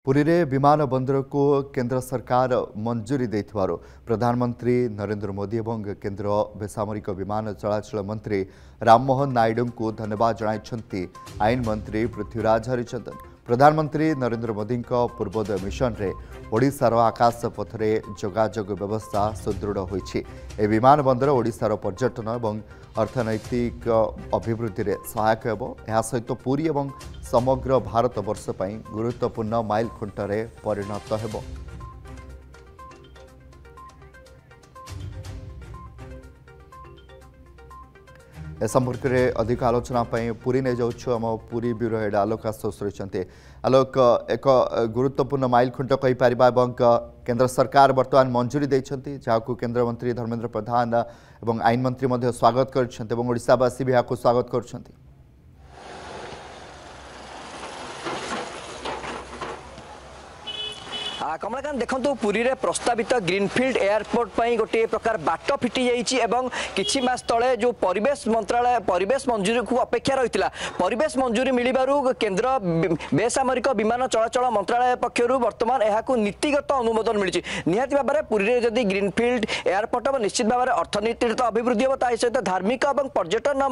पुरी रे विमान बंदर को केंद्र सरकार मंजूरी देथिबारु प्रधानमंत्री नरेंद्र मोदी एवं केंद्र बेसामरिक विमान चलाचल मंत्री राममोहन नायडू को धन्यवाद जणाइछन्ति आईन मंत्री पृथ्वीराज हरिचंदन। प्रधानमंत्री नरेंद्र मोदी पूर्वोदय मिशन रे ओडिशार आकाश पथरे जोगाजोग व्यवस्था सुदृढ़ होइछि। ए विमान बंदर ओडिशार पर्यटन एवं अर्थनैतिक अभिवृद्धि रे सहायक हेबो। एहा सहित पुरी एवं समग्र भारत वर्ष पई गुरुत्वपूर्ण माइल खुंटरे परिणत हेबो। ए संपर्क में अधिक आलोचना पुरी नहीं जाऊँ आम पुरी ब्यूरो हेड आलोक आशोष रही। आलोक, एक गुरुत्वपूर्ण माइल खुंट कहीपर केंद्र सरकार बर्तमान मंजूरी देती जहाँ केंद्र मंत्री धर्मेंद्र प्रधान और आईन मंत्री स्वागत करवासी भी यहाँ स्वागत कर। कमलाकांत देखो पुरी रे प्रस्तावित ग्रीनफील्ड एयरपोर्ट पर गोटे प्रकार बाट फिटी जाइए किछि मास तले जो परिवेश मंत्रालय परिवेश मंजूरी को अपेक्षा रही परिवेश मंजूरी मिलू केंद्र बेसामरिक विमान चलाचल मंत्रालय पक्षर बर्तमान यह नीतिगत अनुमोदन मिली। निहाती भाव में पुरी रे जदि ग्रीनफील्ड एयरपोर्ट हम निश्चित भाव में अर्थनीति तो अभिवृद्धि हम ता सहित धार्मिक और पर्यटन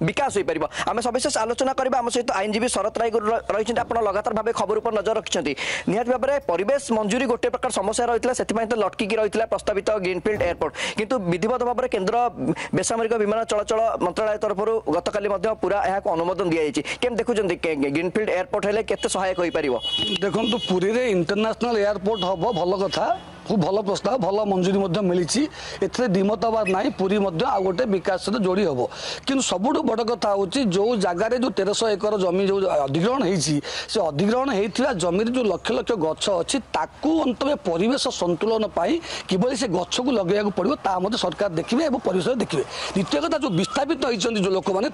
विकास हो पार। आम सविशेष आलोचना करवा आम सहित आईनजीवी शरत राय रही लगातार भाव खबर पर नजर रखिंट। निहाती भाव में परिवेश मंजूरी गोटे प्रकार समस्या रही है तो लटकी रही प्रस्तावित ग्रीनफील्ड एयरपोर्ट किंतु विधिवत भाव में केंद्र बेसामरिक विमान चलाचल मंत्रालय तरफ गतकाली पूरा यह अनुमोदन दी जाए। देखुं ग्रीनफील्ड एयरपोर्ट हेले केते सहायक हो पार। देखो पुरी रे इंटरनेशनल एयरपोर्ट हम भल कथा खूब भल प्रस्ताव भल मंजूरी मिली एथे दिमतवाद ना पुरी आ गोटे विकास सहित जोड़ी हम कि सबुठ बड़ कथा हूँ जो जगार जो 1300 एकर जमी जो अधिग्रहण से अधिग्रहण होता जमी जो लक्ष लक्ष गछ अच्छी अंत में परिवेश संतुलन किभली से गछ को लगे पड़ो ता सरकार देखिए और परिवेश देखिए। द्वितीय कथा जो विस्थापित होती जो लोक मैंने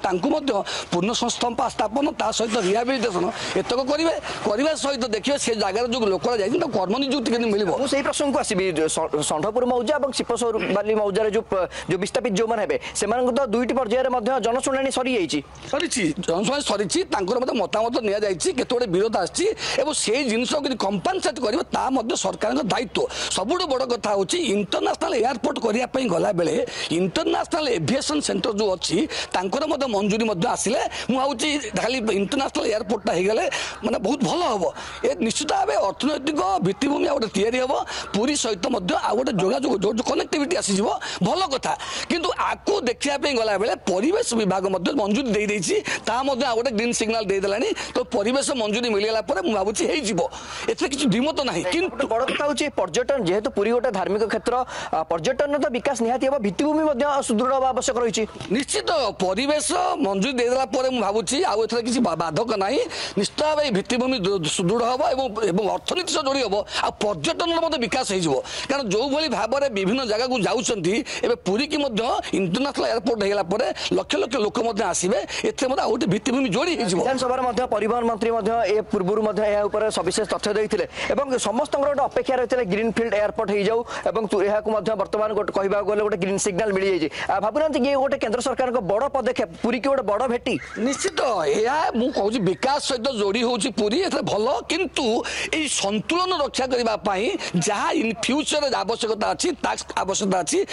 पूर्ण स्थापन ता सहित रिहाबिलिटेसन एतक करेंगे सहित देखिए से जगार जो लोक कर्म निजुक्ति मिल प्रसंग षंढपुर मौजा और शिपसौली मौजार जो विस्थापित जो मैंने से दुईटी पर्यायर जनशुणी सरी जनशुणी सरी मतामत निते विरोध आसे जिन कंपनसेट कर सरकार दायित्व। सबुठ बड़ कथा हूँ इंटरनेशनल एयरपोर्ट करने गला बेले इंटरनेशनल एविएशन सेंटर जो अच्छी मंजूरी आसिले मुझे खाली इंटरनेशनल एयरपोर्टा होगले माने बहुत भल हम ए निश्चित भाव अर्थनैतिक भित्तिभूमि गोटे या पूरी सहित आ गए जोगाजोग जो कनेक्टिविटी आसीज भल कथा किंतु आपको देखापी गला बेले परिवेश विभाग मंजूरी दे देछि ता मध्ये आ गए ग्रीन सिग्नल दे देलानी तो परिवेश मंजूरी मिलगला भावुची एथे किछि दिमत नाही। किंतु बड़ कथा होछि पर्यटन जेहेतु पुरी गोटे धार्मिक क्षेत्र पर्यटन तो विकास निहाती हम भित्तिभूमि सुदृढ़ आवश्यक रही निश्चित परिवेश मंजूरी दे देला भावुची आउ एथे किछि बाधक नाही निश्चित भाव भित्तिभूमि सुदृढ़ हम एवं अर्थनीति से जोड़ी हम आ पर्यटन विकास कारण जो भली भाव में विभिन्न जगह को जाऊँगी पुरी की इंटरनेशनल एयरपोर्ट होगा लक्ष लक्ष लोक आसवे गोटे भित्तिभूमि जोड़ी विधानसभा परिवहन मंत्री पूर्व सविशेष तथ्य देते समस्त गोटे अपेक्षा रही है ग्रीनफील्ड एयरपोर्ट हो जाऊ बर्तमान कहवा गले गोटे ग्रीन सिग्नल मिल जाए भावना ये गोटे केंद्र सरकार बड़ पदक्षेप पुरी की गोटे बड़ भेटी निश्चित मुझे विकास सहित जोड़ी होची पुरी भल किंतु ये संतुलन रक्षा करने जहाँ इन फ्यूचर आवश्यकता अच्छी आवश्यकता अच्छी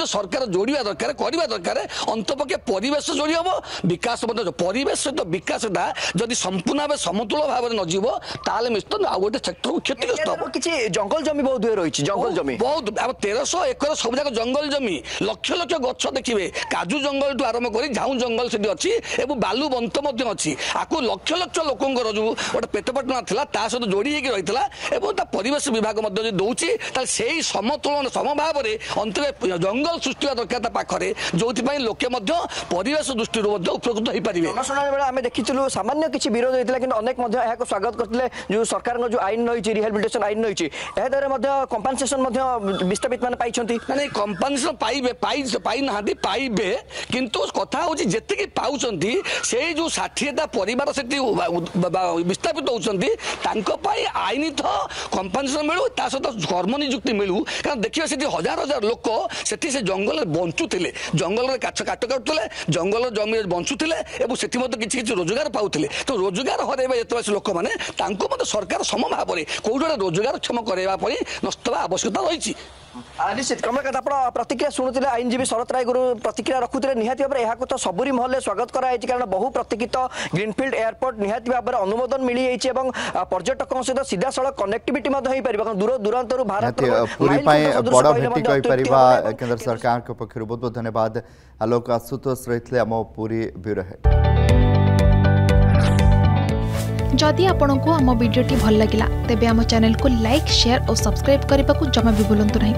सरकार जोड़ा दरकार करवा दरकार अंतपक्षे परिवेश जोड़ी हम विकास परिवेश सहित विकासटा जदि संपूर्ण भाव समतुल भाव में नजीब ताले निश्चित आ गए क्षेत्र को क्षतिग्रस्त किसी जंगल जमी बहुत रही जंगल जमी बहुत 1300 एकर सब जाक जंगल जमी लक्ष लक्ष गछ देखिए काजू जंगल आरंभ कर झाऊ जंगल से अच्छी और बालू बंत अच्छी आपको लक्ष लक्ष लोकंर जो गोटे पेटपाटना था सहित जोड़ी होती रही है परिवेश विभाग दौची से समतुलन समभाव में अंत जंगल सृष्टि दरकार पाखे जो लोके परिवेश दृष्टि उपकृत हो पारे। बेले आम देखीलु सामान्य किसी विरोध होता है अनेक स्वागत करते जो सरकार जो आईन रही रिहेबिलिटेशन आईन रही कंपनसेशन विस्थापित मैंने पाई कंपनसेशन पाई पाइबे किंतु कथा हूँ जी पाँच से जो 60टा परिवार से विस्थापित होती आईन तो कंपनसेशन मिलू ता सहित কর্ম নিযুক্তি মিলু কারণ দেখবে সেটি হাজার হাজার লোক সেটি সে জঙ্গলে বঞ্চুলে জঙ্গলের কাঠ কাটুলে জঙ্গলের জমি বঞ্চুলে এবং সেটি মধ্যে কিছু কিছু রোজগার পাউলে তো রোজগার হরাইবা যেতে লোক মানে তাঁকু মধ্যে সরকার সম ভাবে কোটি গোটে রোজগার ক্ষম করাইবা নষ্ট হওয়া আবশ্যকতা রয়েছে। निश्चित कमलकांत आप प्रतिक्रिया शुणुते आईनजीवी शरत राय गुरु प्रतिक्रिया रखुते निहाती भाव यहाँ तो सबुरी महल स्वागत कराई कारण बहु प्रतीक्षित ग्रीनफिल्ड एयरपोर्ट निहाती भाव में अनुमोदन मिली जाइए और पर्यटकों सहित सीधा सड़क कनेक्टिविटी दूर दूरांतर भारत बड़ भेटी केंद्र सरकार पक्ष बहुत बहुत धन्यवाद। आलोक आशुतोष रही आम पुरी ब्यूरो हेड। जदि आपंक आम भिडी भल लगा तेब आम चैनल को लाइक शेयर और सब्सक्राइब करने को जमा भी भूलु नहीं।